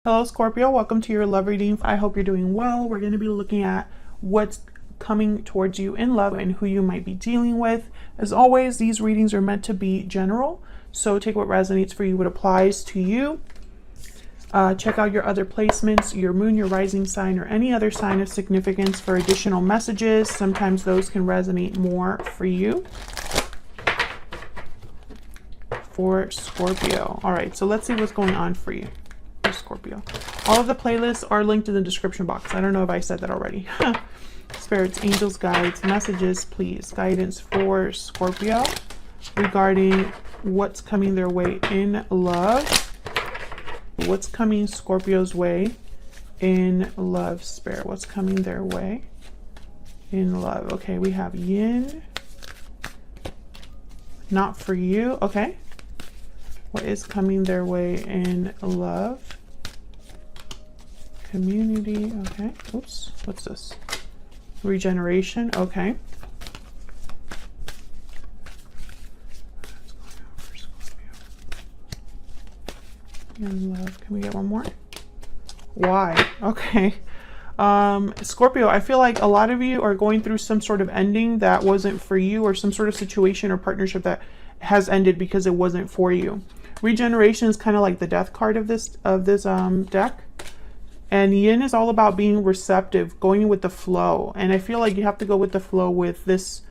Hello Scorpio, welcome to your love reading. I hope you're doing well. We're going to be looking at what's coming towards you in love and who you might be dealing with. As always, these readings are meant to be general, so take what resonates for you, what applies to you. Check out your other placements, your moon, your rising sign, or any other sign of significance for additional messages. Sometimes those can resonate more for you. For Scorpio. All right, so let's see what's going on for you. Scorpio. All of the playlists are linked in the description box. I don't know if I said that already. Spirits, angels, guides, messages, please. Guidance for Scorpio regarding what's coming their way in love. What's coming Scorpio's way in love, Spirit? What's coming their way in love? Okay, we have yin. Not for you. Okay. What is coming their way in love? Community, okay. Oops, what's this? Regeneration, okay. In love, can we get one more? Why? Okay. Scorpio, I feel like a lot of you are going through some sort of ending that wasn't for you, or some sort of situation or partnership that has ended because it wasn't for you. Regeneration is kind of like the death card of this deck. And yin is all about being receptive, going with the flow. And I feel like you have to go with the flow with this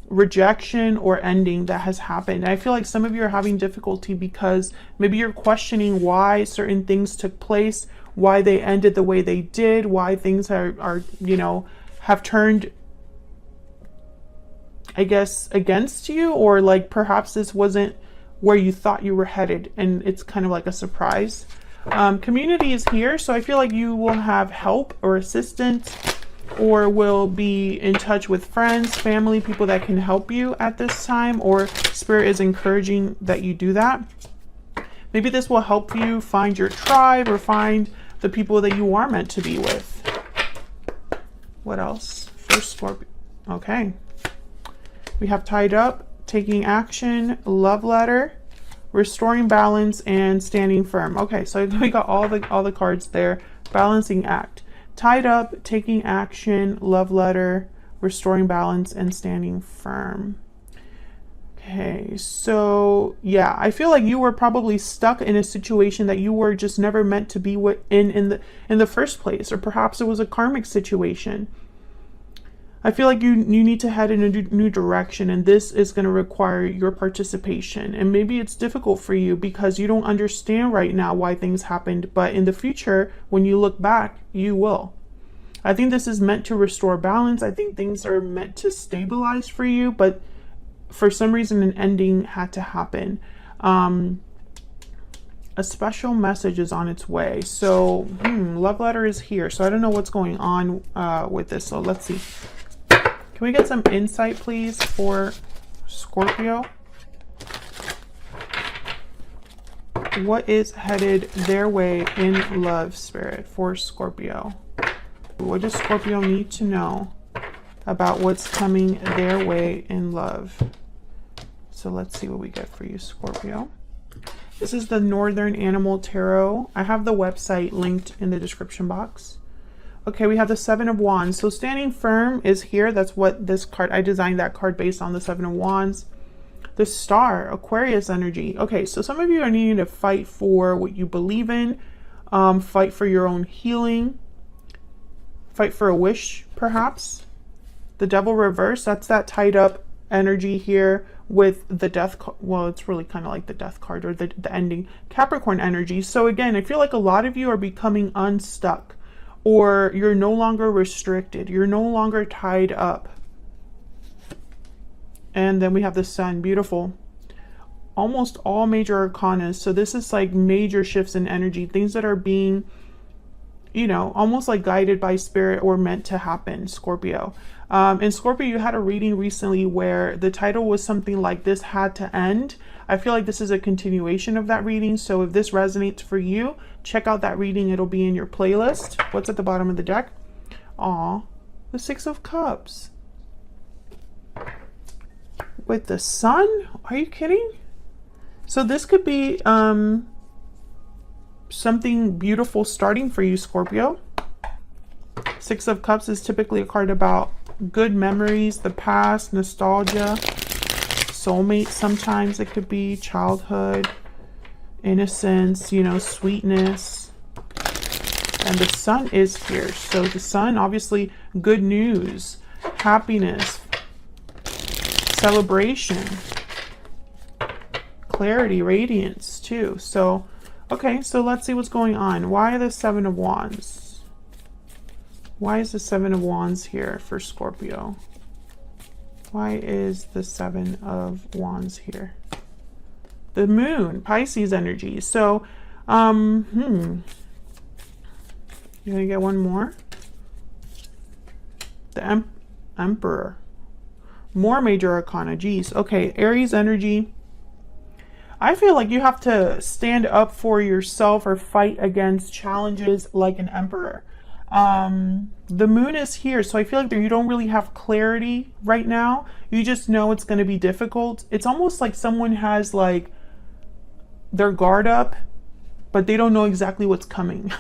rejection or ending that has happened. And I feel like some of you are having difficulty because maybe you're questioning why certain things took place, why they ended the way they did, why things are you know, have turned, I guess, against you, or like perhaps this wasn't where you thought you were headed and it's kind of like a surprise. Community is here, so I feel like you will have help or assistance, or will be in touch with friends, family, people that can help you at this time, or Spirit is encouraging that you do that. Maybe this will help you find your tribe or find the people that you are meant to be with. What else for Scorpio? Okay. We have tied up, taking action, love letter, restoring balance, and standing firm. Okay, so we got all the cards there. Balancing act, tied up, taking action, love letter, restoring balance, and standing firm. Okay, so yeah, I feel like you were probably stuck in a situation that you were just never meant to be in the first place, or perhaps it was a karmic situation. I feel like you need to head in a new direction, and this is going to require your participation. And maybe it's difficult for you because you don't understand right now why things happened, but in the future, when you look back, you will. I think this is meant to restore balance. I think things are meant to stabilize for you, but for some reason, an ending had to happen. A special message is on its way. So, love letter is here. So I don't know what's going on with this. So let's see. Can we get some insight, please, for Scorpio? What is headed their way in love, Spirit, for Scorpio? What does Scorpio need to know about what's coming their way in love? So let's see what we get for you, Scorpio. This is the Northern Animal Tarot. I have the website linked in the description box. Okay, we have the Seven of Wands. So standing firm is here. That's what this card, I designed that card based on the Seven of Wands. The Star, Aquarius energy. Okay, so some of you are needing to fight for what you believe in, fight for your own healing, fight for a wish, perhaps. The Devil reverse, that's that tied up energy here with the death. Well, it's really kind of like the death card, or the ending. Capricorn energy. So again, I feel like a lot of you are becoming unstuck. Or you're no longer restricted. You're no longer tied up. And then we have the Sun. Beautiful. Almost all major arcanas. So this is like major shifts in energy. Things that are being, you know, almost like guided by Spirit or meant to happen, Scorpio. In Scorpio, you had a reading recently where the title was something like "This Had to End." I feel like this is a continuation of that reading. So if this resonates for you, check out that reading. It'll be in your playlist. What's at the bottom of the deck? Aw, the Six of Cups. With the Sun? Are you kidding? So this could be something beautiful starting for you, Scorpio. Six of Cups is typically a card about good memories, the past, nostalgia, soulmate. Sometimes it could be childhood, innocence, you know, sweetness. And the Sun is here. So the Sun, obviously, good news, happiness, celebration, clarity, radiance too. So, okay, so let's see what's going on. Why the Seven of Wands? Why is the Seven of Wands here for Scorpio? Why is the Seven of Wands here? The Moon, Pisces energy. So, you're gonna get one more. The Emperor. More major arcana. Geez. Okay, Aries energy. I feel like you have to stand up for yourself or fight against challenges like an emperor. The Moon is here, so I feel like you don't really have clarity right now. You just know it's going to be difficult. It's almost like someone has like their guard up, but they don't know exactly what's coming.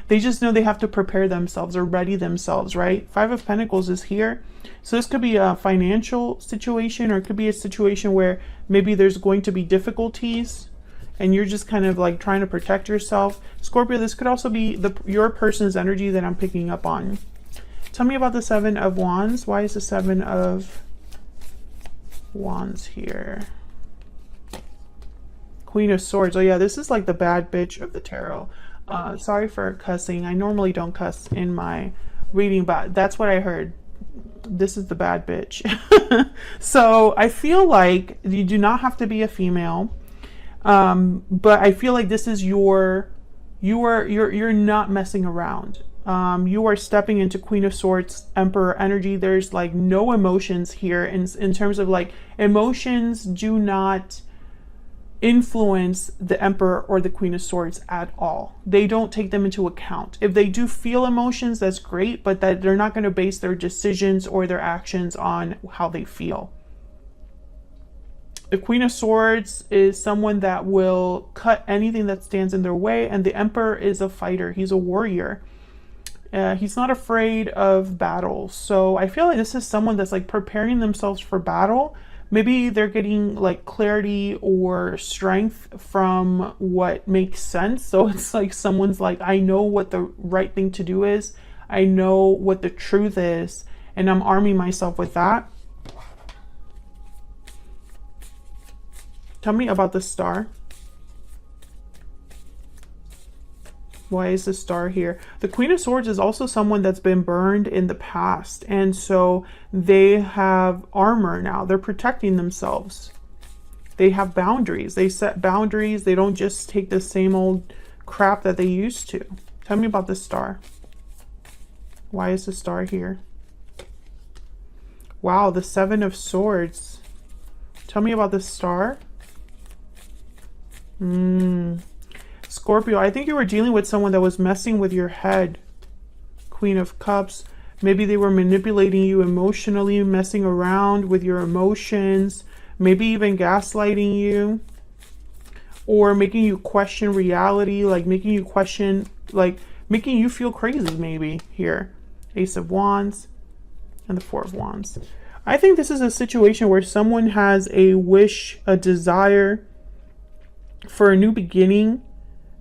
They just know they have to prepare themselves or ready themselves, right? Five of Pentacles is here. So this could be a financial situation, or it could be a situation where maybe there's going to be difficulties and you're just kind of like trying to protect yourself. Scorpio, this could also be your person's energy that I'm picking up on. Tell me about the Seven of Wands. Why is the Seven of Wands here? Queen of Swords. Oh yeah, this is like the bad bitch of the tarot. Sorry for cussing. I normally don't cuss in my reading, but that's what I heard. This is the bad bitch. So I feel like you do not have to be a female. But I feel like this is you're not messing around. You are stepping into Queen of Swords, Emperor energy. There's like no emotions here in terms of like emotions do not influence the Emperor or the Queen of Swords at all. They don't take them into account. If they do feel emotions, that's great, but that they're not going to base their decisions or their actions on how they feel. The Queen of Swords is someone that will cut anything that stands in their way, and the Emperor is a fighter. He's a warrior. He's not afraid of battle. So I feel like this is someone that's like preparing themselves for battle. Maybe they're getting like clarity or strength from what makes sense. So it's like someone's like, I know what the right thing to do is. I know what the truth is, and I'm arming myself with that. Tell me about the Star. Why is the Star here? The Queen of Swords is also someone that's been burned in the past. And so they have armor now. They're protecting themselves. They have boundaries. They set boundaries. They don't just take the same old crap that they used to. Tell me about the Star. Why is the Star here? Wow, the Seven of Swords. Tell me about the Star. Scorpio, I think you were dealing with someone that was messing with your head. Queen of Cups. Maybe they were manipulating you emotionally, messing around with your emotions, maybe even gaslighting you, or making you question reality, like making you question, like making you feel crazy maybe here. Ace of Wands and the Four of Wands. I think this is a situation where someone has a wish, a desire for a new beginning,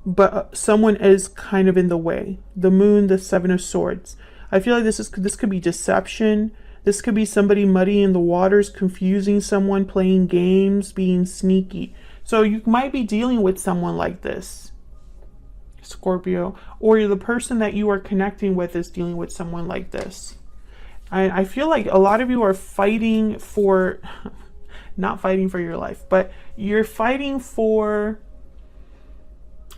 but someone is kind of in the way. The Moon, the Seven of Swords. I feel like this could be deception. This could be somebody muddying the waters, confusing someone, playing games, being sneaky. So you might be dealing with someone like this, Scorpio, or the person that you are connecting with is dealing with someone like this. I feel like a lot of you are fighting for, not fighting for your life, but you're fighting for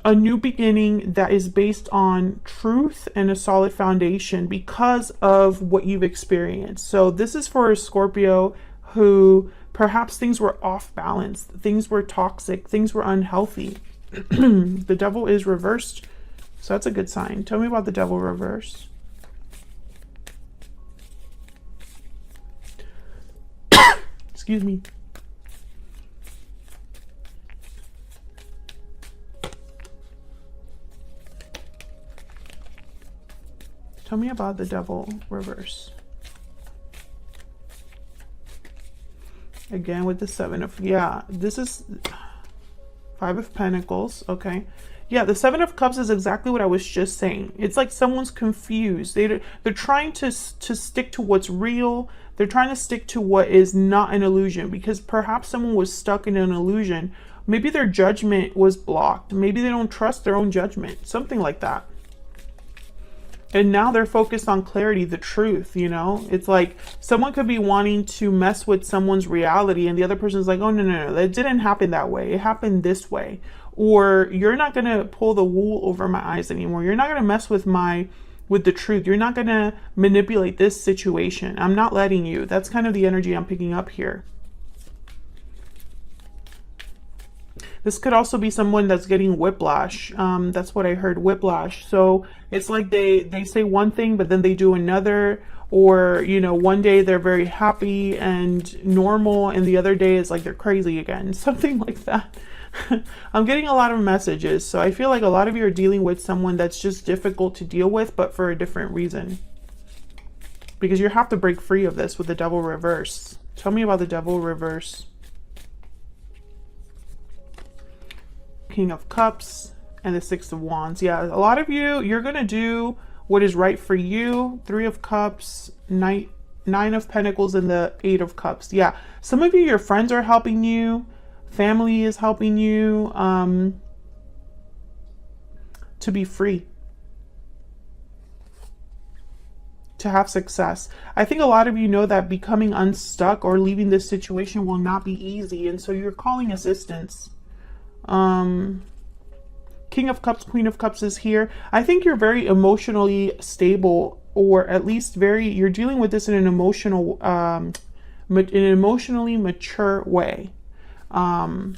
a new beginning that is based on truth and a solid foundation because of what you've experienced. So this is for a Scorpio who perhaps things were off balance, things were toxic, things were unhealthy. The Devil is reversed, so that's a good sign. Tell me about the Devil reverse. Excuse me. Tell me about the Devil reverse. Again with the Seven of, yeah, this is Five of Pentacles, okay. Yeah, the Seven of Cups is exactly what I was just saying. It's like someone's confused. They're trying to stick to what's real. They're trying to stick to what is not an illusion, because perhaps someone was stuck in an illusion. Maybe their judgment was blocked. Maybe they don't trust their own judgment, something like that. And now they're focused on clarity, the truth, you know? It's like someone could be wanting to mess with someone's reality and the other person's like, oh, no, that didn't happen that way. It happened this way. Or you're not going to pull the wool over my eyes anymore. You're not going to mess with the truth. You're not going to manipulate this situation. I'm not letting you. That's kind of the energy I'm picking up here. This could also be someone that's getting whiplash. That's what I heard, whiplash. So it's like they say one thing, but then they do another. Or, you know, one day they're very happy and normal, and the other day it's like they're crazy again. Something like that. I'm getting a lot of messages. So I feel like a lot of you are dealing with someone that's just difficult to deal with, but for a different reason. Because you have to break free of this with the Devil reverse. Tell me about the Devil reverse. King of Cups and the Six of Wands. Yeah, a lot of you, you're going to do what is right for you. Three of Cups, Nine of Pentacles, and the Eight of Cups. Yeah, some of you, your friends are helping you. Family is helping you to be free, to have success. I think a lot of you know that becoming unstuck or leaving this situation will not be easy, and so you're calling assistance. King of Cups, Queen of Cups is here. I think you're very emotionally stable, or at least you're dealing with this in an emotionally mature way. You're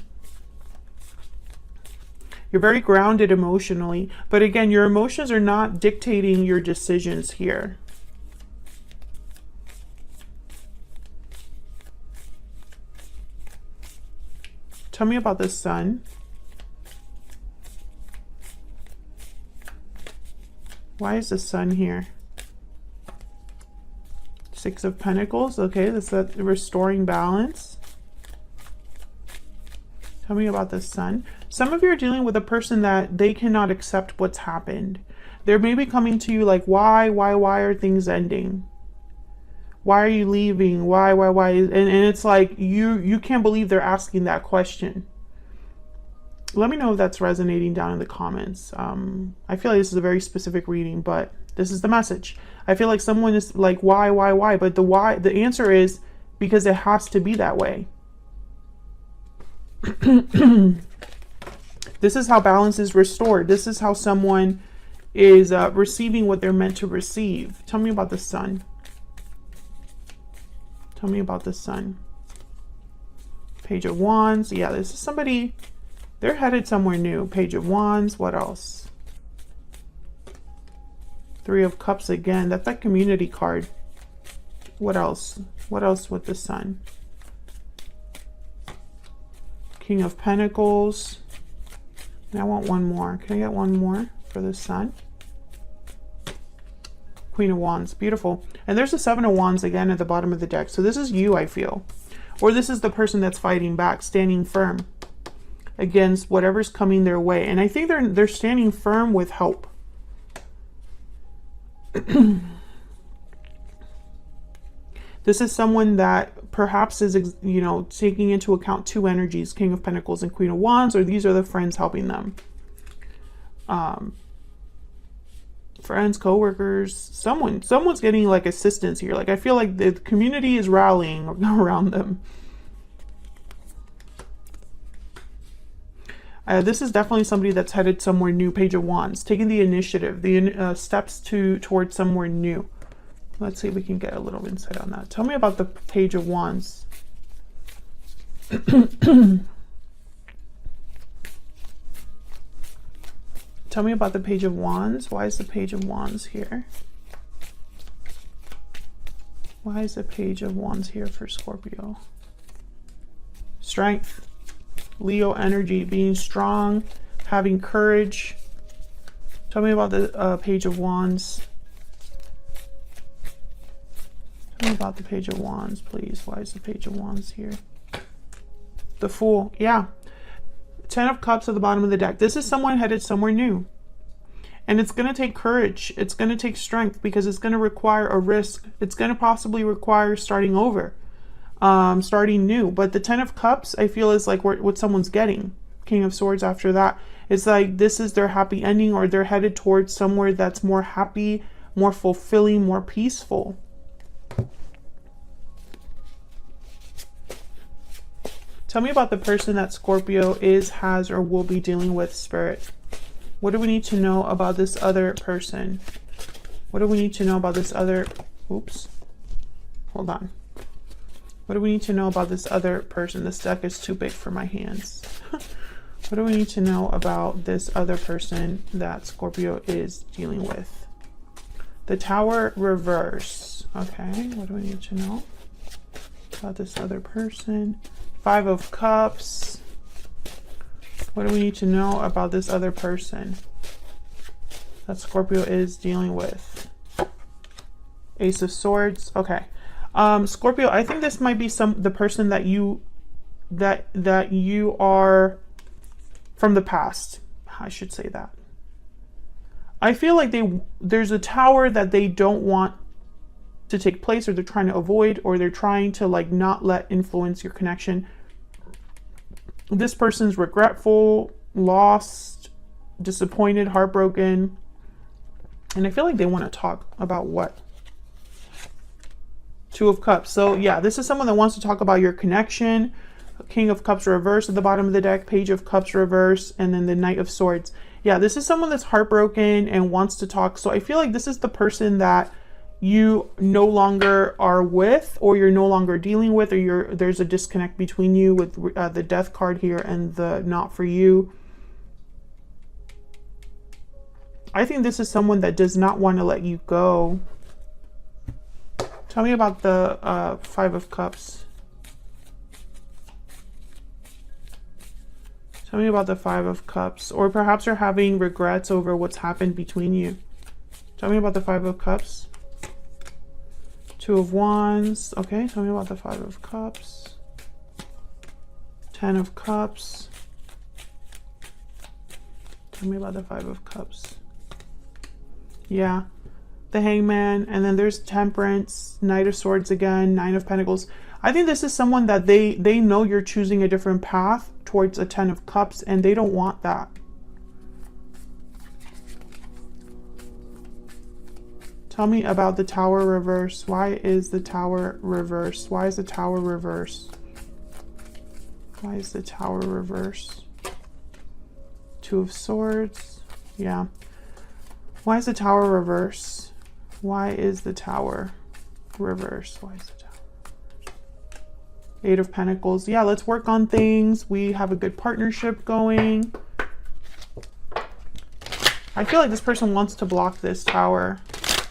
very grounded emotionally, but again, your emotions are not dictating your decisions here. Tell me about the Sun. Why is the Sun here? Six of Pentacles. Okay, that's that restoring balance. Tell me about the Sun. Some of you are dealing with a person that they cannot accept what's happened. They're maybe coming to you like, why are things ending? Why are you leaving? Why? And it's like, you can't believe they're asking that question. Let me know if that's resonating down in the comments. I feel like this is a very specific reading, but this is the message. I feel like someone is like, why? But the answer is because it has to be that way. This is how balance is restored. This is how someone is receiving what they're meant to receive. Tell me about the Sun. Tell me about the Sun. Page of Wands. Yeah, this is somebody, they're headed somewhere new. Page of Wands. What else? Three of Cups again. That's that community card. What else? What else with the Sun? King of Pentacles. And I want one more. Can I get one more for the Sun? Queen of Wands. Beautiful. And there's the Seven of Wands again at the bottom of the deck. So this is you, I feel. Or this is the person that's fighting back, standing firm against whatever's coming their way. And I think they're standing firm with hope. This is someone that perhaps is, you know, taking into account two energies, King of Pentacles and Queen of Wands, or these are the friends helping them. Friends, co-workers, someone's getting like assistance here. Like I feel like the community is rallying around them. This is definitely somebody that's headed somewhere new. Page of Wands, taking the initiative, the steps towards somewhere new. Let's see if we can get a little insight on that. Tell me about the Page of Wands. Tell me about the Page of Wands. Why is the Page of Wands here? Why is the Page of Wands here for Scorpio? Strength. Leo energy, being strong, having courage. Tell me about the Page of Wands. Tell me about the Page of Wands, please. Why is the Page of Wands here? The Fool. Yeah. 10 of Cups at the bottom of the deck. This is someone headed somewhere new. And it's going to take courage. It's going to take strength because it's going to require a risk. It's going to possibly require starting over, starting new. But the 10 of Cups, I feel, is like what someone's getting. King of Swords after that. It's like this is their happy ending, or they're headed towards somewhere that's more happy, more fulfilling, more peaceful. Tell me about the person that Scorpio is, has, or will be dealing with, Spirit. What do we need to know about this other person? What do we need to know about this other... Oops. Hold on. What do we need to know about this other person? This deck is too big for my hands. What do we need to know about this other person that Scorpio is dealing with? The Tower reverse. Okay, what do we need to know about this other person? 5 of Cups. What do we need to know about this other person that Scorpio is dealing with? Ace of Swords. Okay. Scorpio, I think this might be the person that you are from the past. I should say that. I feel like there's a tower that they don't want to take place, or they're trying to avoid, or they're trying to like not let influence your connection. This person's regretful, lost, disappointed, heartbroken, and I feel like they want to talk about what? 2 of Cups. So yeah, this is someone that wants to talk about your connection. King of Cups reverse at the bottom of the deck, Page of Cups reverse, and then the Knight of Swords. Yeah, this is someone that's heartbroken and wants to talk. So I feel like this is the person that you no longer are with, or you're no longer dealing with, or there's a disconnect between you with the Death card here and the not for you. I think this is someone that does not want to let you go. Tell me about the 5 of Cups. Tell me about the 5 of Cups. Or perhaps you're having regrets over what's happened between you. Tell me about the 5 of Cups. 2 of Wands. Okay, tell me about the 5 of Cups. 10 of Cups. Tell me about the 5 of Cups. Yeah. The Hangman. And then there's Temperance. Knight of Swords again. 9 of Pentacles. I think this is someone that they know you're choosing a different path towards a 10 of Cups, and they don't want that. Tell me about the Tower reverse. Why is the Tower reverse? Why is the Tower reverse? Why is the Tower reverse? 2 of Swords. Yeah. Why is the Tower reverse? Why is the Tower reverse? Why is the Tower? 8 of Pentacles. Yeah, let's work on things. We have a good partnership going. I feel like this person wants to block this Tower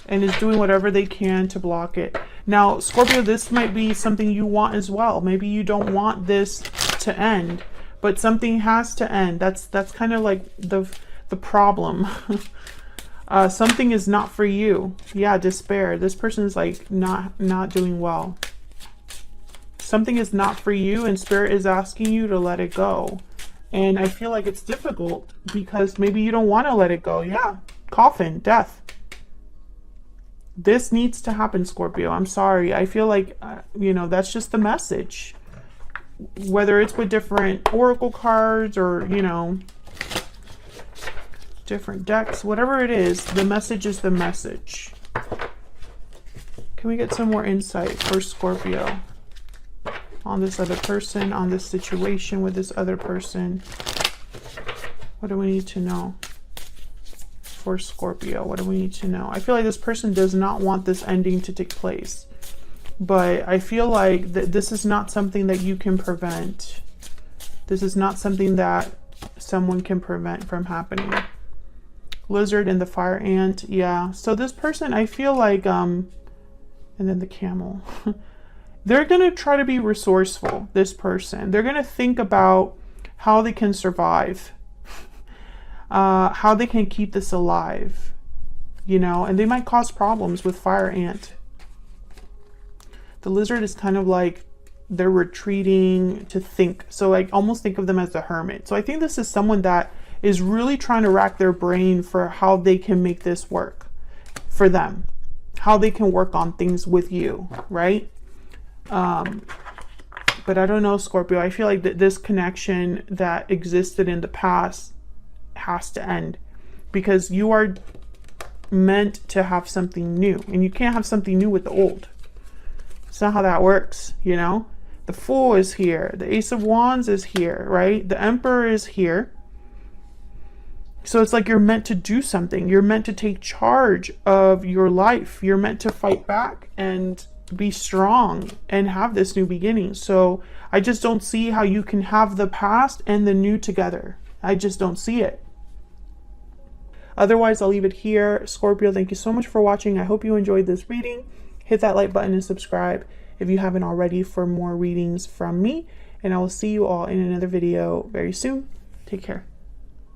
and is doing whatever they can to block it. Now, Scorpio, this might be something you want as well. Maybe you don't want this to end, but something has to end. That's kind of like the problem. Something is not for you. Yeah, despair. This person is like not doing well. Something is not for you, and Spirit is asking you to let it go. And I feel like it's difficult because maybe you don't want to let it go. Yeah, coffin, death. This needs to happen, Scorpio. I'm sorry. I feel like, you know, that's just the message. Whether it's with different oracle cards or, you know, different decks, whatever it is, the message is the message. Can we get some more insight for Scorpio on this other person, on this situation with this other person? What do we need to know for Scorpio? What do we need to know? I feel like this person does not want this ending to take place, but I feel like this is not something that you can prevent. This is not something that someone can prevent from happening. Lizard and the fire ant. Yeah, so this person, I feel like and then the camel. They're gonna try to be resourceful. This person, they're gonna think about how they can survive, how they can keep this alive, you know, and they might cause problems with fire ant. The lizard is kind of like they're retreating to think. So like almost think of them as the hermit. So I think this is someone that is really trying to rack their brain for how they can make this work for them, how they can work on things with you, right? But I don't know, Scorpio. I feel like that this connection that existed in the past has to end, because you are meant to have something new, and you can't have something new with the old. It's not how that works, you know? The Fool is here. The Ace of Wands is here, right? The Emperor is here. So it's like you're meant to do something. You're meant to take charge of your life. You're meant to fight back and be strong and have this new beginning. So I just don't see how you can have the past and the new together. I just don't see it. Otherwise, I'll leave it here. Scorpio, thank you so much for watching. I hope you enjoyed this reading. Hit that like button and subscribe if you haven't already for more readings from me. And I will see you all in another video very soon. Take care.